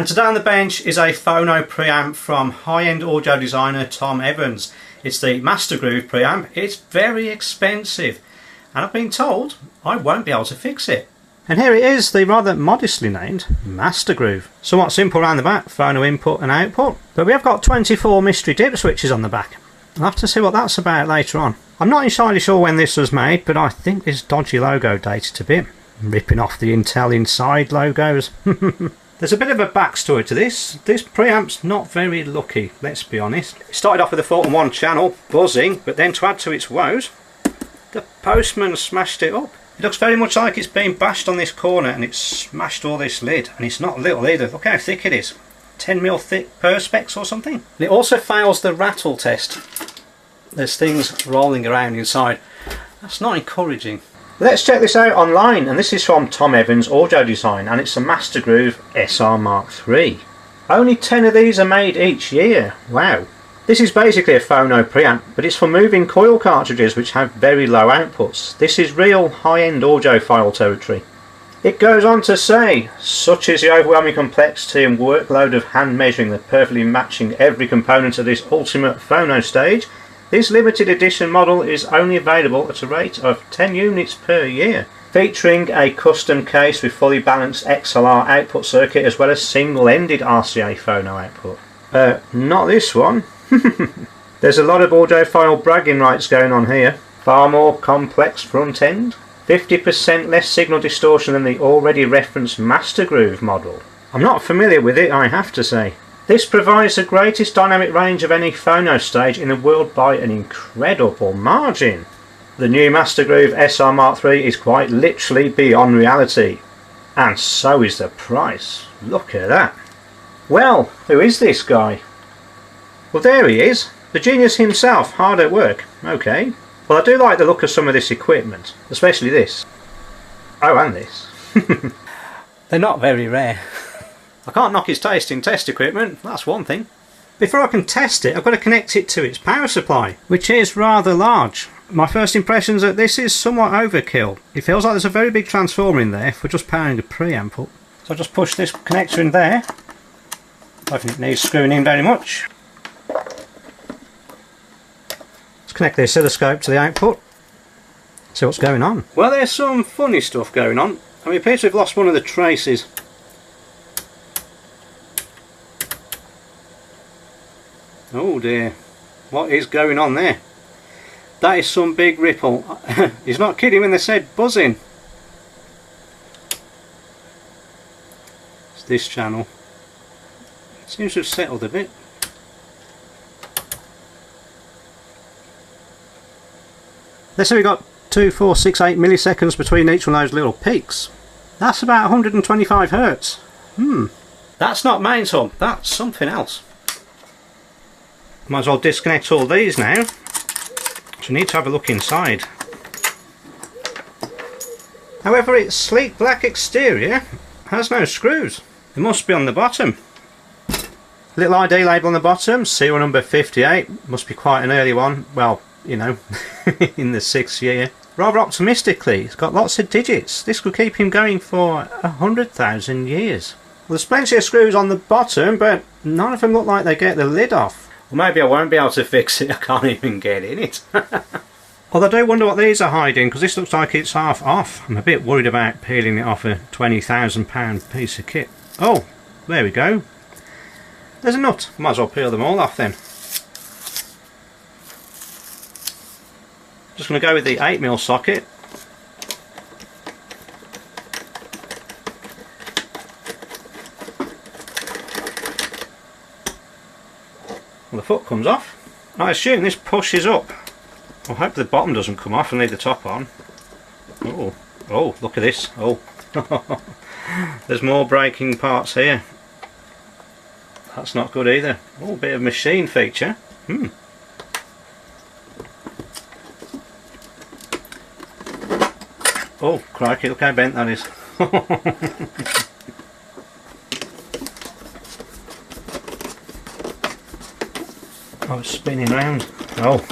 And today on the bench is a phono preamp from high-end audio designer Tom Evans. It's the Mastergroove preamp. It's very expensive and I've been told I won't be able to fix it. And here it is, the rather modestly named Mastergroove. Somewhat simple around the back, phono input and output, but we have got 24 mystery dip switches on the back. I'll have to see what that's about later on. I'm not entirely sure when this was made, but I think this dodgy logo dated a bit. Ripping off the Intel Inside logos. There's a bit of a backstory to this. This preamp's not very lucky, let's be honest. It started off with a fault on one channel, buzzing, but then to add to its woes, the postman smashed it up. It looks very much like it's been bashed on this corner and it's smashed all this lid. And it's not little either, look how thick it is. 10mm thick perspex or something. And it also fails the rattle test. There's things rolling around inside. That's not encouraging. Let's check this out online, and this is from Tom Evans Audio Design, and it's a Mastergroove SR Mark III. Only 10 of these are made each year. Wow. This is basically a phono preamp, but it's for moving coil cartridges which have very low outputs. This is real high-end audiophile territory. It goes on to say, such is the overwhelming complexity and workload of hand measuring that perfectly matching every component of this ultimate phono stage, this limited edition model is only available at a rate of 10 units per year, featuring a custom case with fully balanced XLR output circuit as well as single-ended RCA phono output. Not this one. There's a lot of audiophile bragging rights going on here. Far more complex front end, 50% less signal distortion than the already referenced Mastergroove model. I'm not familiar with it, I have to say. This provides the greatest dynamic range of any phono stage in the world by an incredible margin. The new Mastergroove SR Mark III is quite literally beyond reality. And so is the price. Look at that. Well, who is this guy? Well, there he is. The genius himself, hard at work. Okay. Well, I do like the look of some of this equipment. Especially this. Oh, and this. They're not very rare. I can't knock his taste in test equipment, that's one thing. Before I can test it, I've got to connect it to its power supply, which is rather large. My first impressions that this is somewhat overkill. It feels like there's a very big transformer in there for just powering a preamp up. So I'll just push this connector in there. I don't think it needs screwing in very much. Let's connect the oscilloscope to the output. See what's going on. Well, there's some funny stuff going on. I mean, it appears to have lost one of the traces. Oh dear, what is going on there? That is some big ripple. He's not kidding when they said buzzing. It's this channel. It seems to have settled a bit. Let's say we got 2, 4, 6, 8 milliseconds between each one of those little peaks. That's about 125 Hertz. That's not main sub, that's something else. Might as well disconnect all these now. So you need to have a look inside. However, its sleek black exterior has no screws. They must be on the bottom. Little ID label on the bottom, serial number 58. Must be quite an early one. Well, you know, in the 6th year. Rather optimistically, it's got lots of digits. This could keep him going for 100,000 years. Well, there's plenty of screws on the bottom, but none of them look like they get the lid off. Well, maybe I won't be able to fix it, I can't even get in it. Although I do wonder what these are hiding, because this looks like it's half off. I'm a bit worried about peeling it off a £20,000 piece of kit. Oh, there we go. There's a nut. Might as well peel them all off then. Just going to go with the 8mm socket. Well, the foot comes off. I assume this pushes up. I hope the bottom doesn't come off and leave the top on. Oh, oh, look at this. Oh, there's more braking parts here. That's not good either. Oh, a bit of machine feature. Oh, crikey, look how bent that is. Oh, it's spinning round. Oh.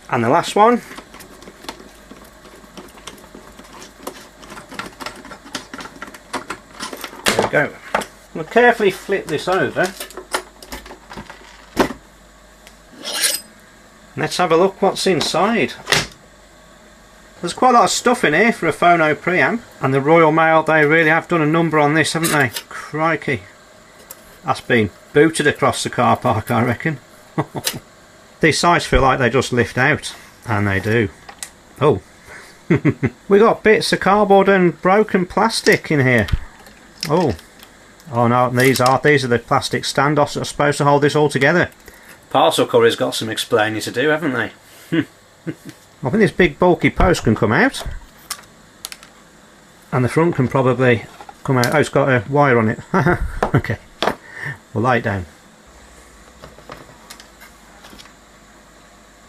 And the last one. There we go. We'll carefully flip this over. Let's have a look what's inside. There's quite a lot of stuff in here for a phono preamp, and the Royal Mail, they really have done a number on this, haven't they? Crikey. That's been booted across the car park, I reckon. These sides feel like they just lift out, and they do. Oh. We got bits of cardboard and broken plastic in here. Oh. Oh no, these are the plastic standoffs that are supposed to hold this all together. Parcel courier's got some explaining to do, haven't they? I think this big bulky post can come out, and the front can probably come out. Oh, it's got a wire on it. Okay, we'll lay it down.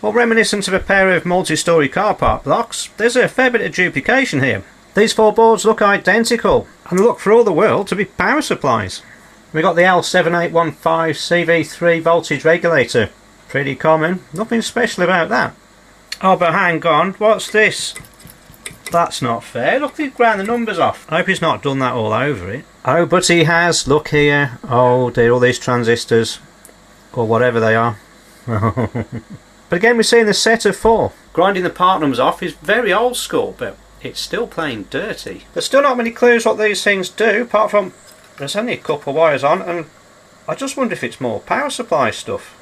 Well, reminiscent of a pair of multi-storey car park blocks, there's a fair bit of duplication here. These four boards look identical, and they look for all the world to be power supplies. We got the L7815 CV3 voltage regulator. Pretty common, nothing special about that. Oh, but hang on, what's this? That's not fair. Look, they've ground the numbers off. I hope he's not done that all over it. Oh, but he has. Look here. Oh dear, all these transistors. Or whatever they are. But again, we're seeing the set of four. Grinding the part numbers off is very old school, but it's still plain dirty. There's still not many clues what these things do, apart from there's only a couple of wires on, and I just wonder if it's more power supply stuff.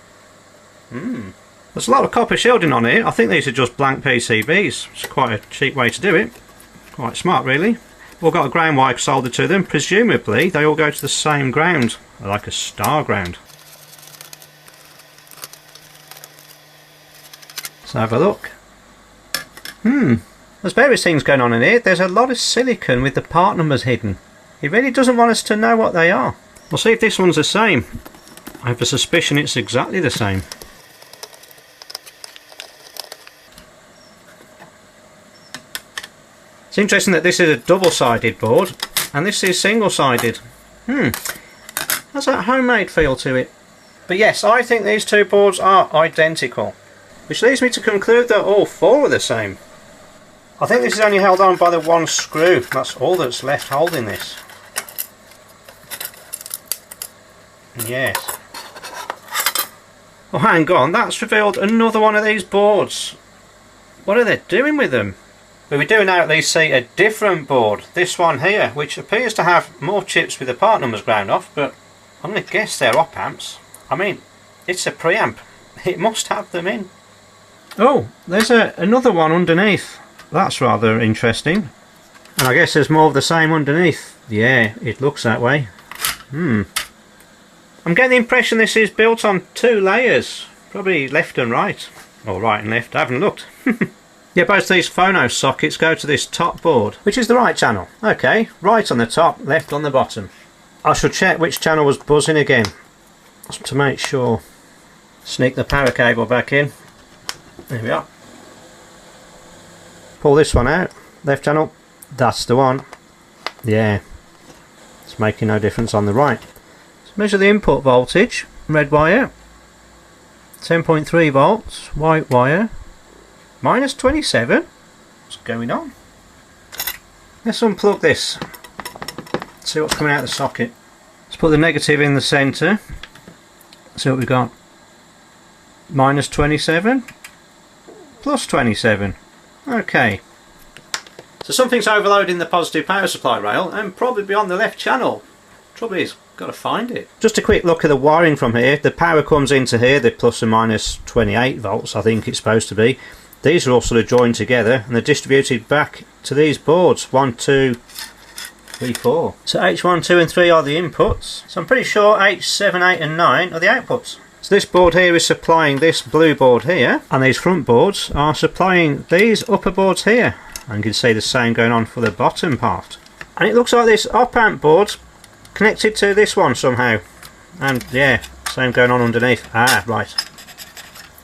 There's a lot of copper shielding on here. I think these are just blank PCBs. It's quite a cheap way to do it. Quite smart, really. We've got a ground wire soldered to them. Presumably, they all go to the same ground, like a star ground. Let's have a look. There's various things going on in here. There's a lot of silicon with the part numbers hidden. He really doesn't want us to know what they are. We'll see if this one's the same. I have a suspicion it's exactly the same. It's interesting that this is a double-sided board and this is single-sided. Has that homemade feel to it. But yes, I think these two boards are identical, which leads me to conclude that all four are the same. I think this is only held on by the one screw. That's all that's left holding this. Yes. Oh, hang on, that's revealed another one of these boards. What are they doing with them? But we do now at least see a different board, this one here, which appears to have more chips with the part numbers ground off, but I'm going to guess they're op amps. I mean, it's a preamp. It must have them in. Oh, there's another one underneath. That's rather interesting. And I guess there's more of the same underneath. Yeah, it looks that way. I'm getting the impression this is built on two layers. Probably left and right. Or right and left, I haven't looked. Yeah, both these phono sockets go to this top board, which is the right channel. Okay, right on the top, left on the bottom. I should check which channel was buzzing again, to make sure. Sneak the power cable back in. There we are. Pull this one out, left channel, that's the one. Yeah, it's making no difference on the right. Let's measure the input voltage, red wire, 10.3 volts, white wire, minus 27. What's going on? Let's unplug this, see what's coming out of the socket. Let's put the negative in the centre, see what we've got. Minus 27, plus 27. Okay. So something's overloading the positive power supply rail and probably on the left channel. Trouble is, got to find it. Just a quick look at the wiring from here. The power comes into here, the plus and minus 28 volts I think it's supposed to be. These are all sort of joined together and they're distributed back to these boards. 1, 2, 3, 4. So H1, 2 and 3 are the inputs. So I'm pretty sure H7, 8 and 9 are the outputs. So this board here is supplying this blue board here, and these front boards are supplying these upper boards here. And you can see the same going on for the bottom part. And it looks like this op amp board's connected to this one somehow. And yeah, same going on underneath. Ah, right.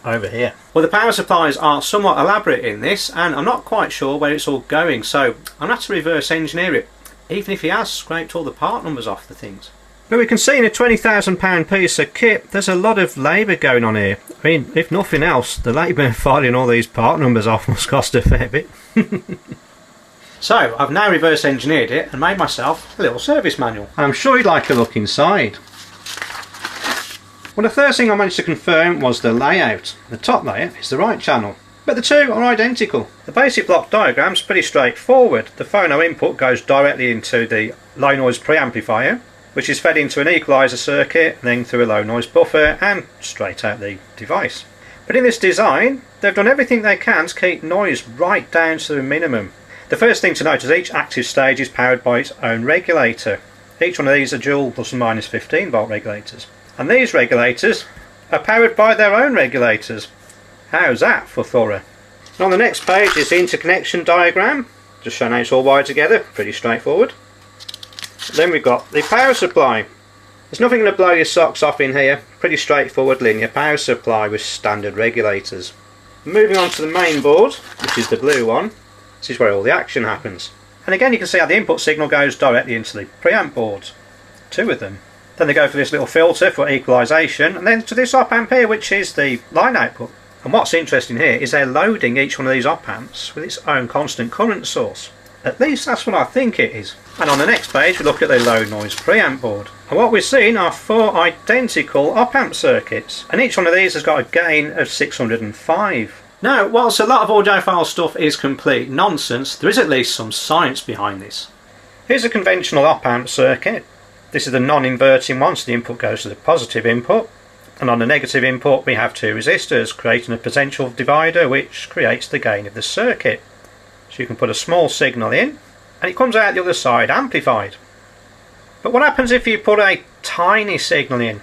Over here. Well, the power supplies are somewhat elaborate in this, and I'm not quite sure where it's all going, so I'm going to have to reverse engineer it, even if he has scraped all the part numbers off the things. But we can see in a £20,000 piece of kit there's a lot of labour going on here. I mean, if nothing else, the labour in filing all these part numbers off must cost a fair bit. So I've now reverse engineered it and made myself a little service manual. And I'm sure you'd like a look inside. Well, the first thing I managed to confirm was the layout. The top layer is the right channel, but the two are identical. The basic block diagram's pretty straightforward. The phono input goes directly into the low noise preamplifier, which is fed into an equaliser circuit, then through a low noise buffer and straight out the device. But in this design, they've done everything they can to keep noise right down to the minimum. The first thing to note is each active stage is powered by its own regulator. Each one of these are dual plus and minus 15 volt regulators. And these regulators are powered by their own regulators. How's that for thorough? And on the next page is the interconnection diagram, just showing how it's all wired together, pretty straightforward. Then we've got the power supply. There's nothing going to blow your socks off in here, pretty straightforward linear power supply with standard regulators. Moving on to the main board, which is the blue one, this is where all the action happens. And again you can see how the input signal goes directly into the preamp boards, two of them. Then they go for this little filter for equalisation, and then to this op amp here, which is the line output. And what's interesting here is they're loading each one of these op amps with its own constant current source. At least that's what I think it is. And on the next page we look at the low noise preamp board. And what we're seeing are 4 identical op amp circuits. And each one of these has got a gain of 605. Now, whilst a lot of audiophile stuff is complete nonsense, there is at least some science behind this. Here's a conventional op amp circuit. This is the non-inverting one, so the input goes to the positive input. And on the negative input we have 2 resistors, creating a potential divider which creates the gain of the circuit. So you can put a small signal in and it comes out the other side amplified. But what happens if you put a tiny signal in?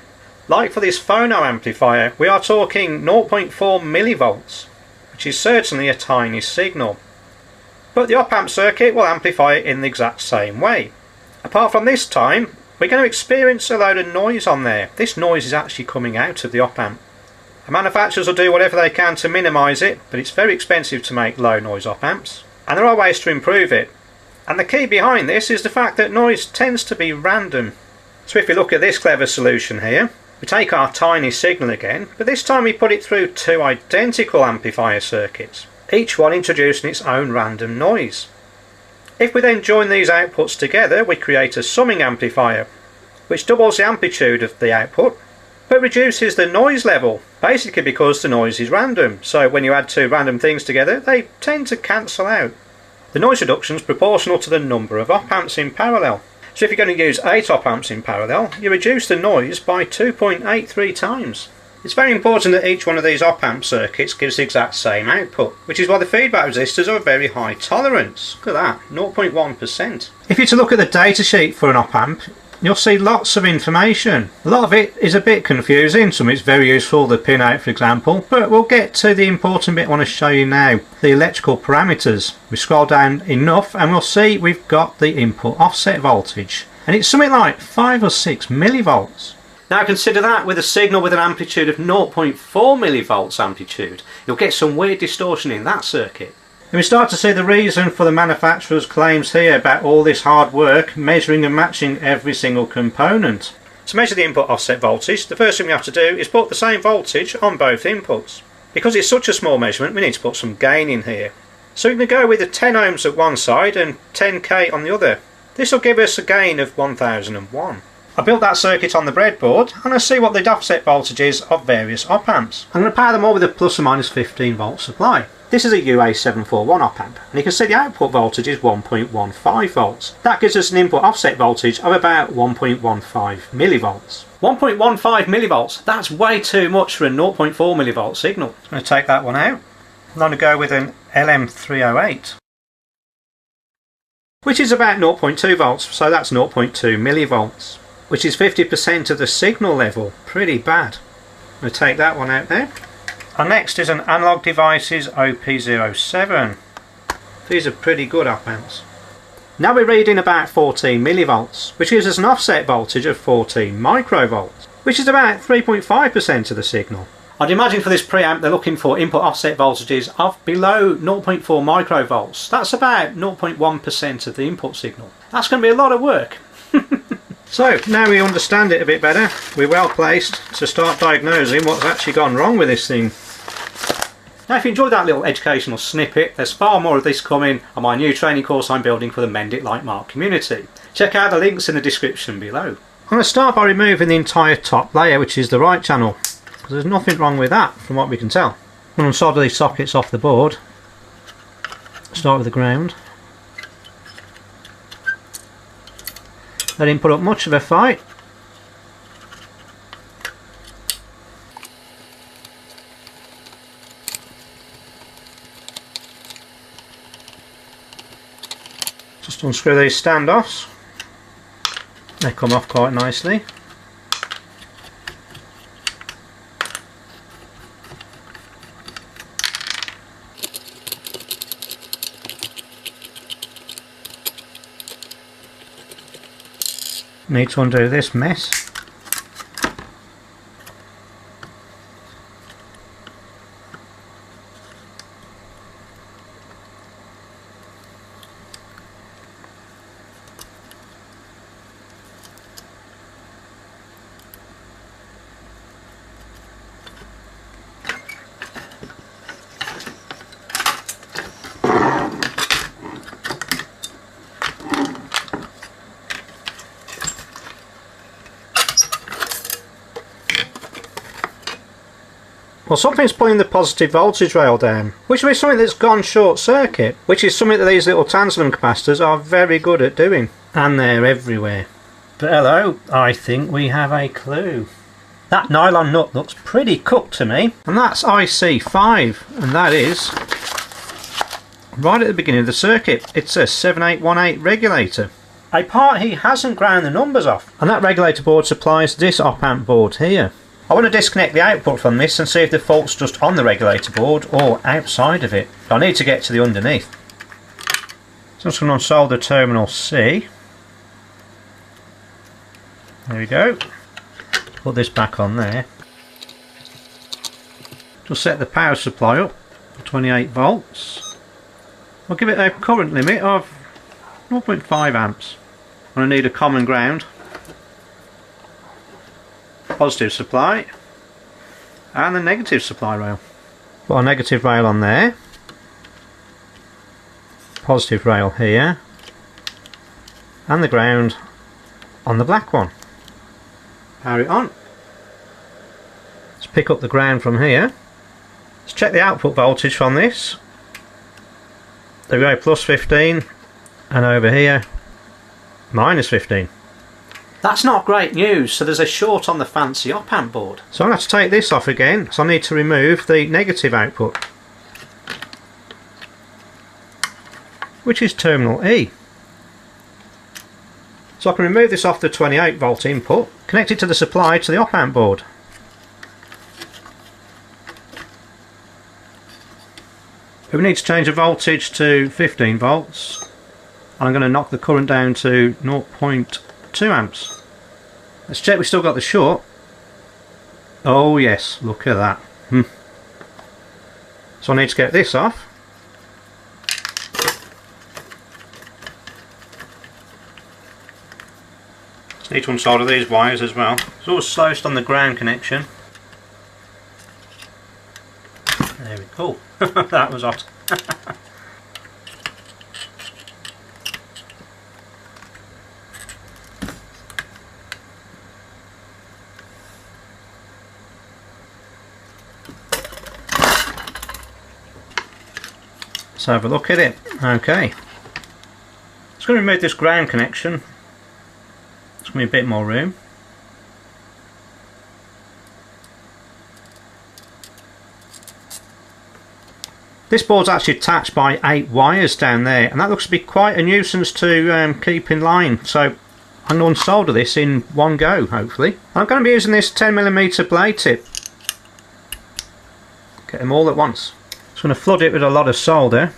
Like for this phono amplifier, we are talking 0.4 millivolts, which is certainly a tiny signal. But the op amp circuit will amplify it in the exact same way. Apart from this time, we're going to experience a load of noise on there. This noise is actually coming out of the op amp. The manufacturers will do whatever they can to minimise it, but it's very expensive to make low noise op amps. And there are ways to improve it. And the key behind this is the fact that noise tends to be random. So if we look at this clever solution here, we take our tiny signal again, but this time we put it through 2 identical amplifier circuits, each one introducing its own random noise. If we then join these outputs together, we create a summing amplifier, which doubles the amplitude of the output, but reduces the noise level, basically because the noise is random. So when you add 2 random things together, they tend to cancel out. The noise reduction is proportional to the number of op amps in parallel. So if you're going to use 8 op amps in parallel, you reduce the noise by 2.83 times. It's very important that each one of these op amp circuits gives the exact same output, which is why the feedback resistors are a very high tolerance. Look at that, 0.1%. If you're to look at the datasheet for an op amp, you'll see lots of information. A lot of it is a bit confusing, some of it's very useful, the pinout for example, but we'll get to the important bit I want to show you now, the electrical parameters. We scroll down enough and we'll see we've got the input offset voltage, and it's something like 5 or 6 millivolts. Now consider that with a signal with an amplitude of 0.4 millivolts amplitude. You'll get some weird distortion in that circuit. And we start to see the reason for the manufacturer's claims here about all this hard work measuring and matching every single component. To measure the input offset voltage, the first thing we have to do is put the same voltage on both inputs. Because it's such a small measurement, we need to put some gain in here. So we can go with the 10 ohms at one side and 10k on the other. This will give us a gain of 1001. I built that circuit on the breadboard and I see what the offset voltage is of various op amps. I'm going to power them all with a plus or minus 15 volt supply. This is a UA741 op amp, and you can see the output voltage is 1.15 volts. That gives us an input offset voltage of about 1.15 millivolts. 1.15 millivolts, that's way too much for a 0.4 millivolt signal. I'm going to take that one out. I'm going to go with an LM308, which is about 0.2 volts, so that's 0.2 millivolts, which is 50% of the signal level. Pretty bad. I'm going to take that one out there. And next is an Analog Devices OP07. These are pretty good op amps. Now we're reading about 14 millivolts, which gives us an offset voltage of 14 microvolts, which is about 3.5% of the signal. I'd imagine for this preamp they're looking for input offset voltages of below 0.4 microvolts. That's about 0.1% of the input signal. That's going to be a lot of work. So now we understand it a bit better, we're well placed to start diagnosing what's actually gone wrong with this thing. Now if you enjoyed that little educational snippet, there's far more of this coming on my new training course I'm building for the Mend It Like Mark community. Check out the links in the description below. I'm going to start by removing the entire top layer, which is the right channel, because there's nothing wrong with that from what we can tell. I'm going to unsolder these sockets off the board. Start with the ground. They didn't put up much of a fight. Just unscrew these standoffs. They come off quite nicely. Need to undo this mess. Well, something's pulling the positive voltage rail down, which will be something that's gone short circuit, which is something that these little tantalum capacitors are very good at doing. And they're everywhere. But hello, I think we have a clue. That nylon nut looks pretty cooked to me, and that's IC5, and that is right at the beginning of the circuit. It's a 7818 regulator. A part he hasn't ground the numbers off, and that regulator board supplies this op-amp board here. I want to disconnect the output from this and see if the fault's just on the regulator board or outside of it. I need to get to the underneath. So I'm just going to unsolder terminal C. There we go. Put this back on there. Just set the power supply up for 28 volts. I'll give it a current limit of 0.5 amps. I'm going to need a common ground, positive supply, and the negative supply rail. Put a negative rail on there, positive rail here, and the ground on the black one. Power it on. Let's pick up the ground from here. Let's check the output voltage from this. There we go, plus 15, and over here minus 15. That's not great news, so there's a short on the fancy op-amp board. So I'm going to have to take this off again, so I need to remove the negative output, which is terminal E. So I can remove this off the 28 volt input, connect it to the supply to the op-amp board. We need to change the voltage to 15 volts. I'm going to knock the current down to 0.2 amps. Let's check we've still got the short. Oh yes, look at that. So I need to get this off. Just need to unsolder these wires as well. It's all slowest on the ground connection. There we go. That was hot. Let's have a look at it. Okay. Just going to remove this ground connection. It's going to be a bit more room. This board's actually attached by 8 wires down there, and that looks to be quite a nuisance to keep in line. So I'm going to unsolder this in one go, hopefully. I'm going to be using this 10mm blade tip. Get them all at once. Just going to flood it with a lot of solder.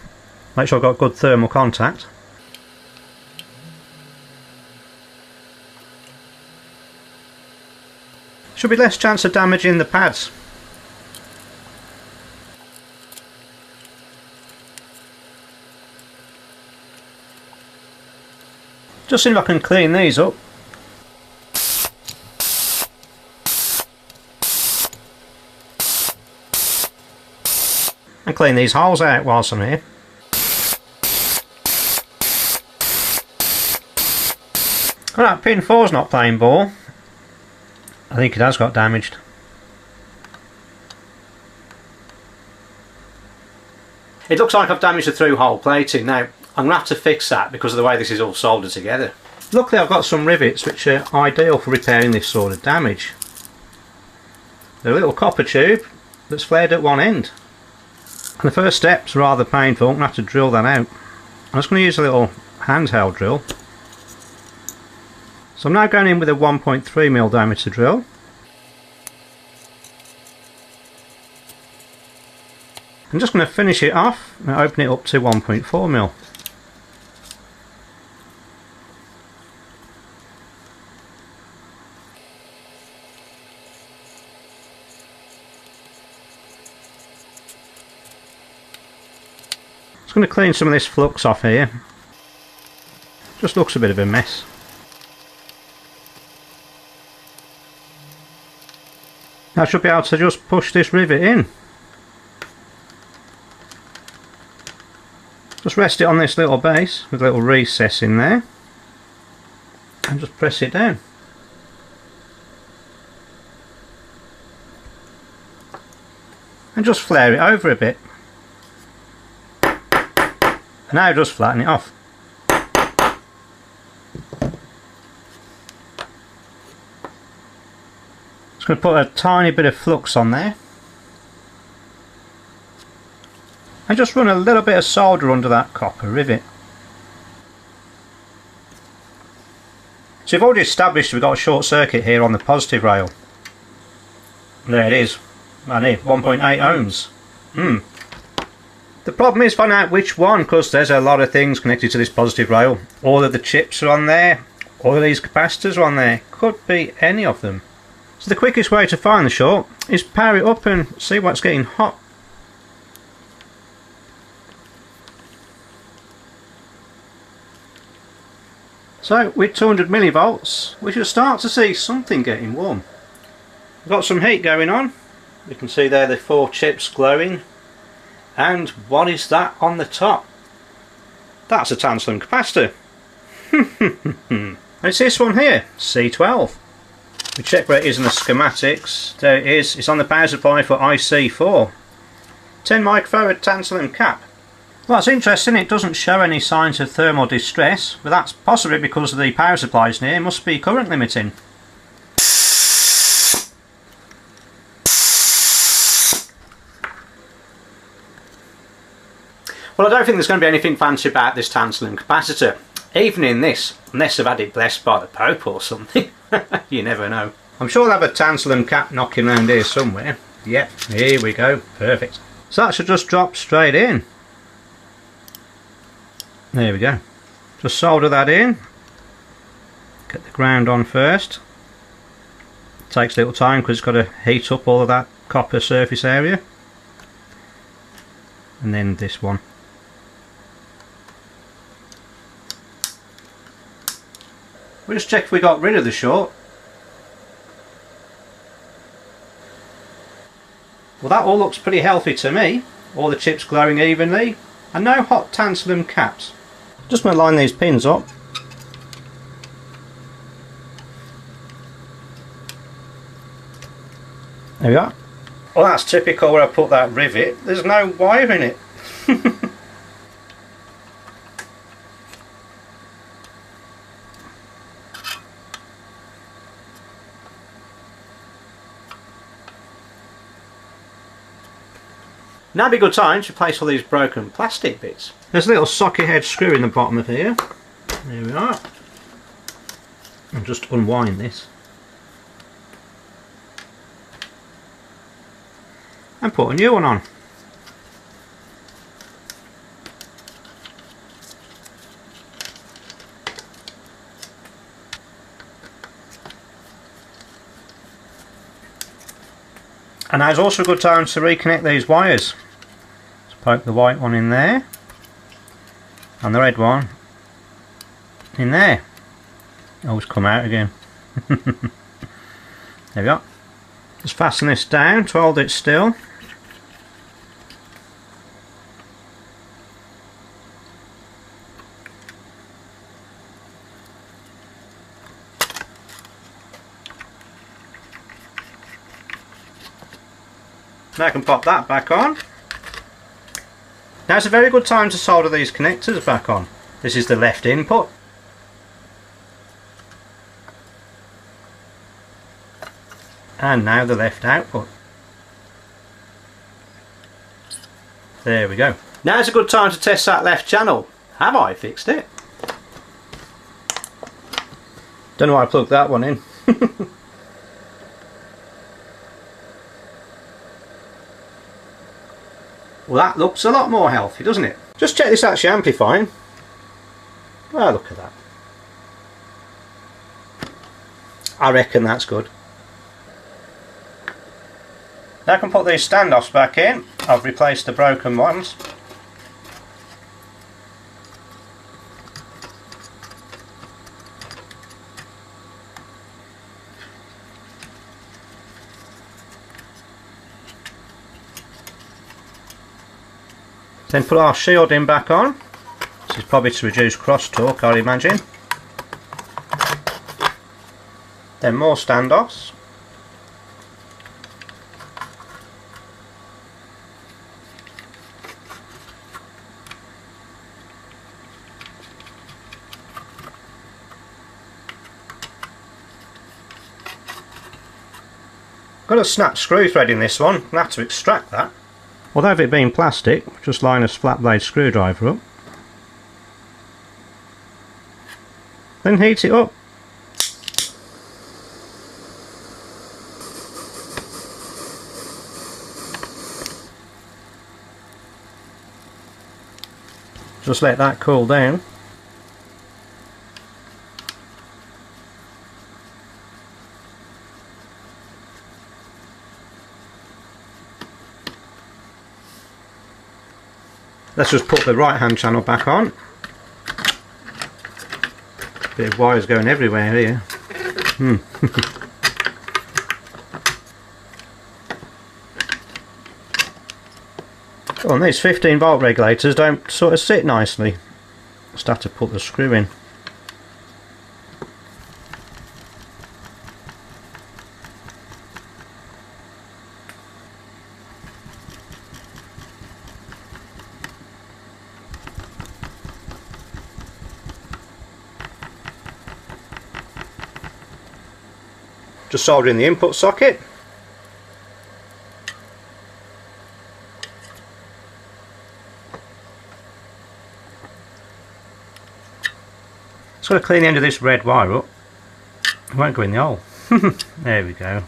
Make sure I've got good thermal contact. Should be less chance of damaging the pads. Just see if I can clean these up. and clean these holes out whilst I'm here. Well, that pin 4's not playing ball. I think it has got damaged. It looks like I've damaged the through hole plating. Now, I'm going to have to fix that because of the way this is all soldered together. Luckily I've got some rivets which are ideal for repairing this sort of damage. They're a little copper tube that's flared at one end. And the first step's rather painful. I'm going to have to drill that out. I'm just going to use a little handheld drill. So I'm now going in with a 1.3mm diameter drill. I'm just going to finish it off and open it up to 1.4mm. Just going to clean some of this flux off here. Just looks a bit of a mess. I should be able to just push this rivet in. Just rest it on this little base with a little recess in there and just press it down. And just flare it over a bit. And now just flatten it off. Just going to put a tiny bit of flux on there. And just run a little bit of solder under that copper rivet. So we've already established we've got a short circuit here on the positive rail. There it is. And here, 1.8 ohms. The problem is finding out which one, because there's a lot of things connected to this positive rail. All of the chips are on there, all of these capacitors are on there. Could be any of them. So the quickest way to find the short is power it up and see what's getting hot. So with 200 millivolts we should start to see something getting warm. We've got some heat going on. You can see there the 4 chips glowing. And what is that on the top? That's a tantalum capacitor. It's this one here, C12. We check where it is in the schematics. There it is. It's on the power supply for IC4. 10 microfarad tantalum cap. Well, that's interesting. It doesn't show any signs of thermal distress, but that's possibly because the power supplies near must be current limiting. Well, I don't think there's going to be anything fancy about this tantalum capacitor. Even in this, unless I've had it blessed by the Pope or something. You never know. I'm sure I'll have a tantalum cap knocking around here somewhere. Yep, here we go. Perfect. So that should just drop straight in. There we go. Just solder that in. Get the ground on first. Takes a little time because it's got to heat up all of that copper surface area. And then this one. We'll just check if we got rid of the short. Well, that all looks pretty healthy to me. All the chips glowing evenly. And no hot tantalum caps. Just going to line these pins up. There we are. Well, that's typical where I put that rivet. There's no wire in it. Now would be a good time to replace all these broken plastic bits. There's a little socket head screw in the bottom of here. There we are. I'll just unwind this. And put a new one on. And now's also a good time to reconnect these wires. Just poke the white one in there and the red one in there. Always come out again. There we go. Just fasten this down to hold it still. Now I can pop that back on. Now it's a very good time to solder these connectors back on. This is the left input. And now the left output. There we go. Now's a good time to test that left channel. Have I fixed it? Don't know why I plugged that one in. Well, that looks a lot more healthy, doesn't it? Just check this actually amplifying. Oh, look at that. I reckon that's good. Now I can put these standoffs back in. I've replaced the broken ones. Then put our shielding back on. This is probably to reduce crosstalk, I imagine. Then more standoffs. Got a snap screw thread in this one. I'll have to extract that. Although if it being plastic, just line a flat blade screwdriver up. Then heat it up. Just let that cool down. Let's just put the right hand channel back on. Bit of wires going everywhere here. Oh, and these 15-volt regulators don't sort of sit nicely. Just have to put the screw in. Just soldering the input socket. Just got to clean the end of this red wire up. It won't go in the hole. There we go.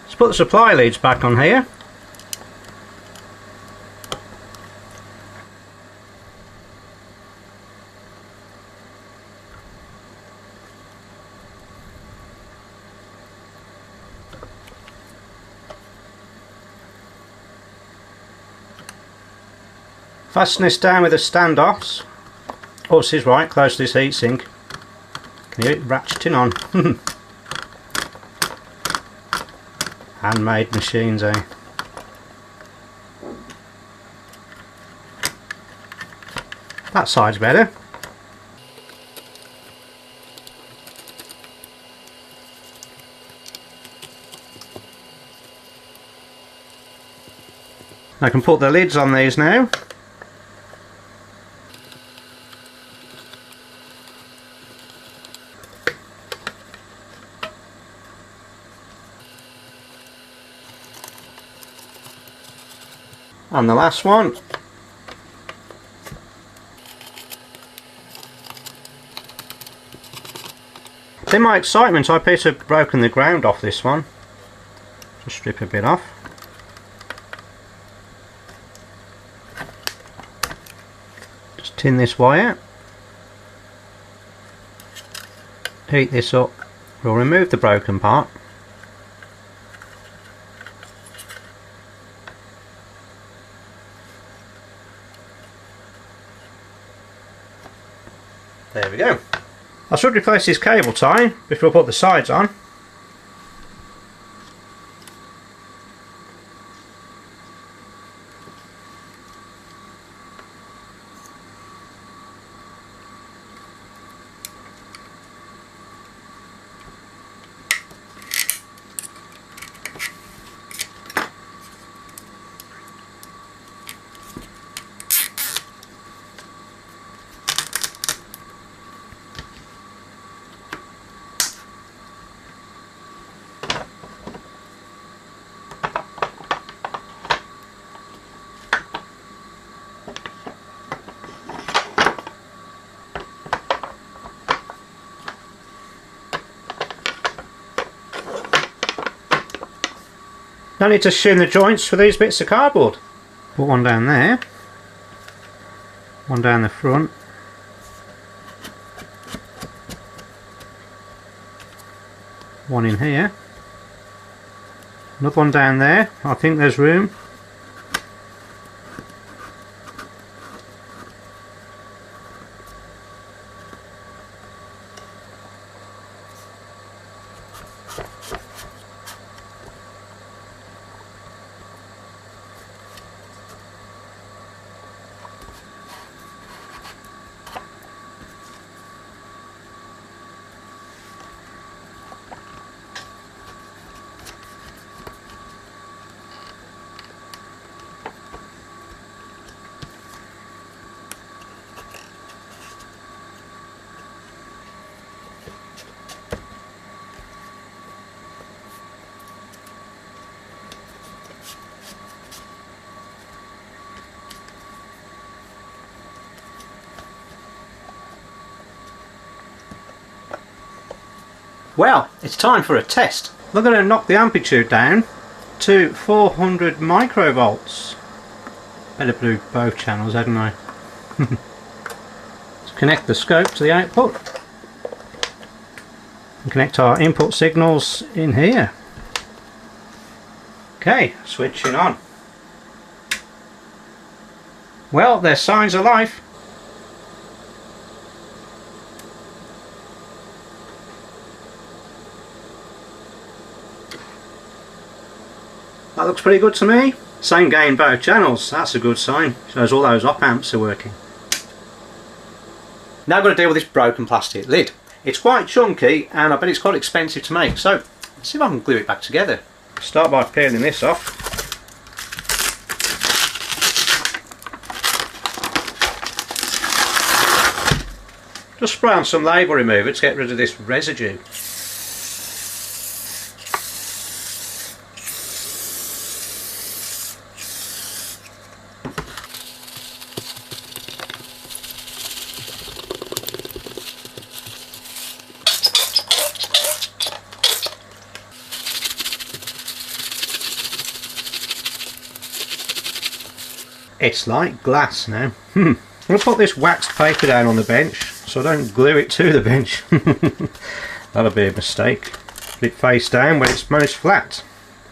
Let's put the supply leads back on here. Fasten this down with the standoffs. Oh, this is right, close to this heatsink. Can you hear it ratcheting on? Handmade machines, eh? That side's better. I can put the lids on these now. And the last one. In my excitement, I appear to have broken the ground off this one. Just strip a bit off. Just tin this wire. Heat this up. We'll remove the broken part. There we go. I should replace this cable tie before I put the sides on. I need to shim the joints for these bits of cardboard. Put one down there, one down the front, one in here, another one down there. I think there's room. Well, it's time for a test. We're going to knock the amplitude down to 400 microvolts. Better blew both channels, hadn't I? Let's connect the scope to the output. And connect our input signals in here. Okay, switching on. Well, there's signs of life. That looks pretty good to me. Same gain both channels, that's a good sign. Shows all those op amps are working. Now I've got to deal with this broken plastic lid. It's quite chunky and I bet it's quite expensive to make, so let's see if I can glue it back together. Start by peeling this off. Just spray on some label remover to get rid of this residue. It's like glass now. I'm going to put this waxed paper down on the bench so I don't glue it to the bench. That'll be a mistake. Put it face down when it's most flat.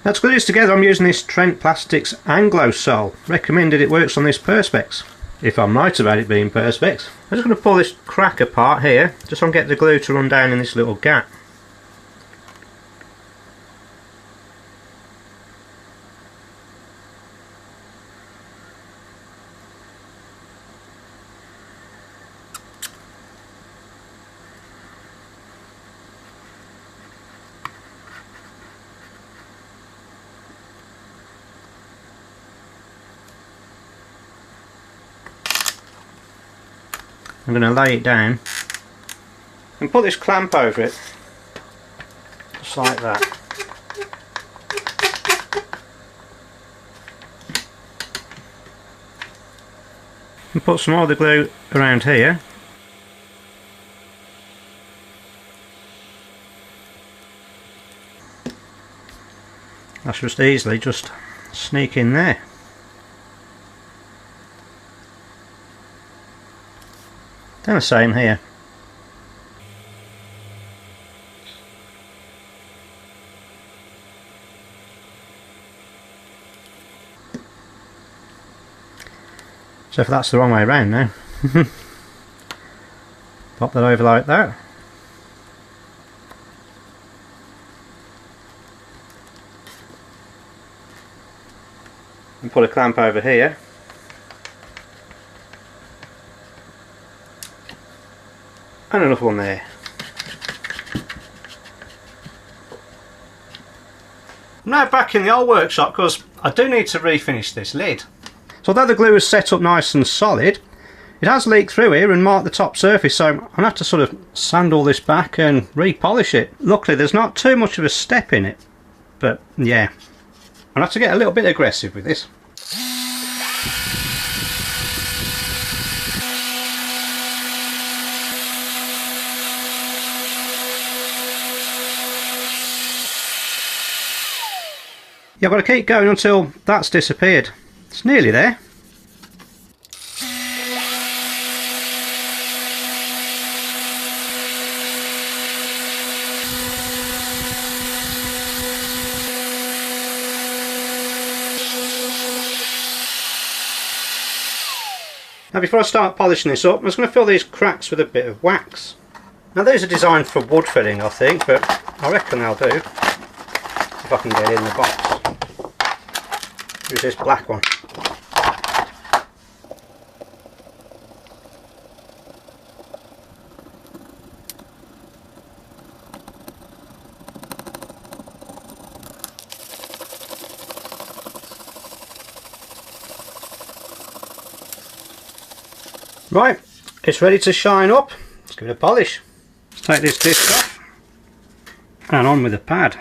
Now to glue this together I'm using this Trent Plastics Anglo Sol. Recommended it works on this Perspex. If I'm right about it being Perspex. I'm just going to pull this crack apart here just so I can get the glue to run down in this little gap. I'm going to lay it down and put this clamp over it, just like that. And put some more of the glue around here. That's just easily just sneak in there. And the same here. So if that's the wrong way around now. Pop that over like that. And put a clamp over here. And another one there. I'm now back in the old workshop because I do need to refinish this lid. So although the glue is set up nice and solid, it has leaked through here and marked the top surface, so I'm going to have to sort of sand all this back and repolish it. Luckily there's not too much of a step in it, but yeah, I'll have to get a little bit aggressive with this. Yeah, I've got to keep going until that's disappeared. It's nearly there. Now before I start polishing this up, I'm just going to fill these cracks with a bit of wax. Now these are designed for wood filling, I think, but I reckon they'll do if I can get in the box. Use this black one. Right, it's ready to shine up. Let's give it a polish. Let's take this disc off and on with the pad.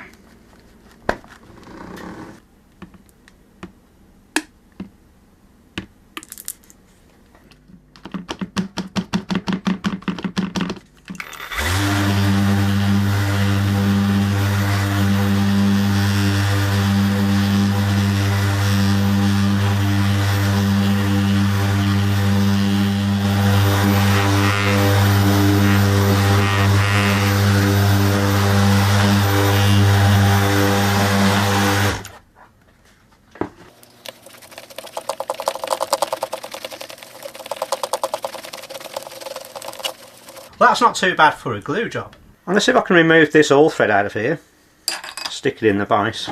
Well, that's not too bad for a glue job. And let's see if I can remove this all thread out of here. Stick it in the vise.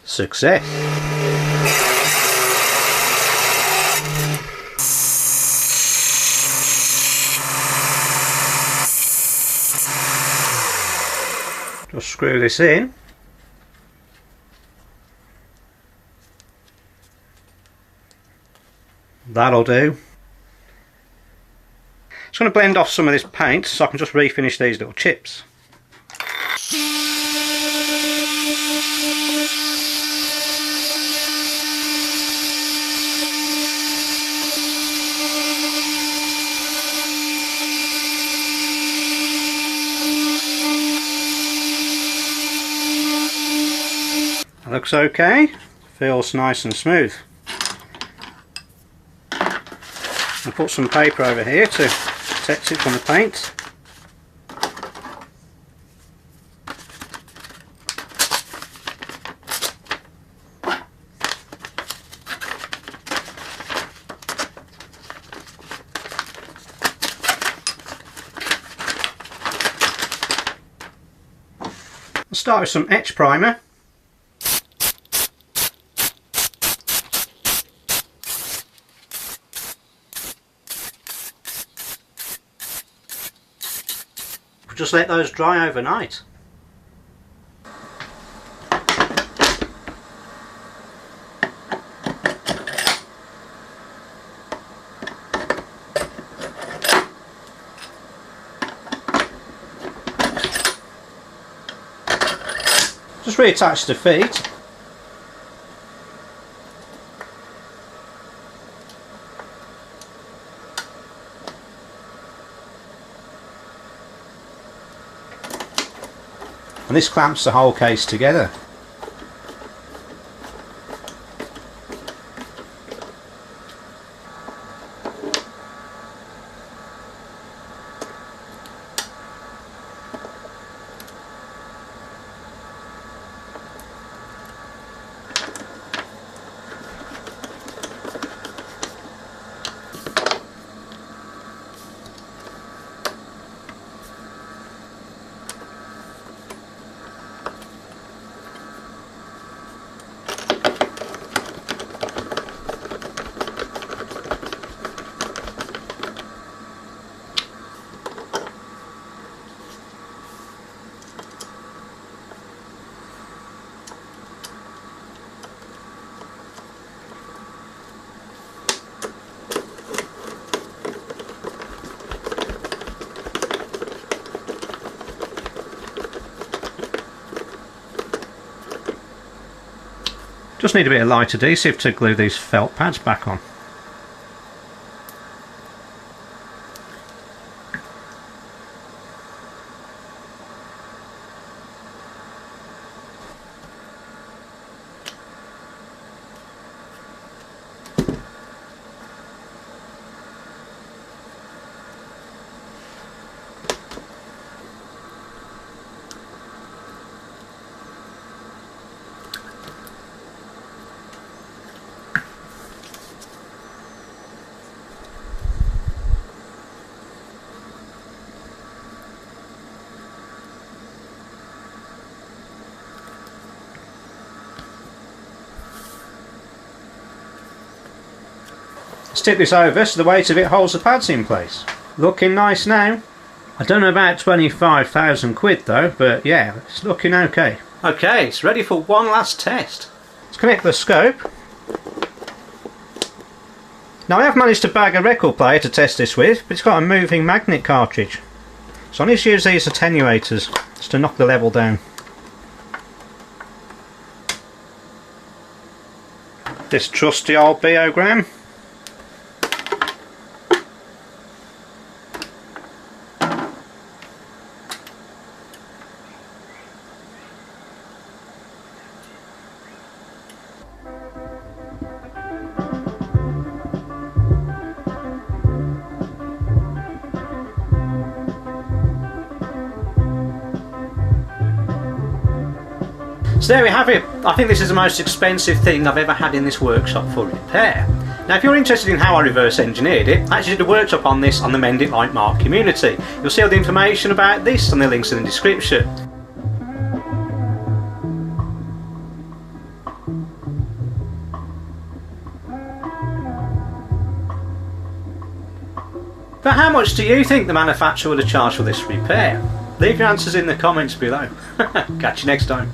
Success! Just screw this in. That'll do. Just going to blend off some of this paint so I can just refinish these little chips. That looks okay. Feels nice and smooth. I'll put some paper over here to protect it from the paint. I'll start with some etch primer. Just let those dry overnight. Just reattach the feet. And this clamps the whole case together. Just need a bit of light adhesive to glue these felt pads back on. Let's tip this over so the weight of it holds the pads in place. Looking nice now. I don't know about 25,000 quid though, but yeah, it's looking okay. Okay, it's ready for one last test. Let's connect the scope. Now I have managed to bag a record player to test this with, but it's got a moving magnet cartridge. So I need to use these attenuators just to knock the level down. This trusty old biogram. So there we have it. I think this is the most expensive thing I've ever had in this workshop for repair. Now if you're interested in how I reverse engineered it, I actually did a workshop on this on the Mend It Like Mark community. You'll see all the information about this on the links in the description. But how much do you think the manufacturer would have charged for this repair? Leave your answers in the comments below. Catch you next time.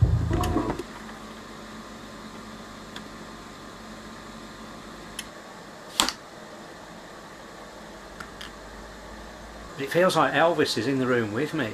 It feels like Elvis is in the room with me.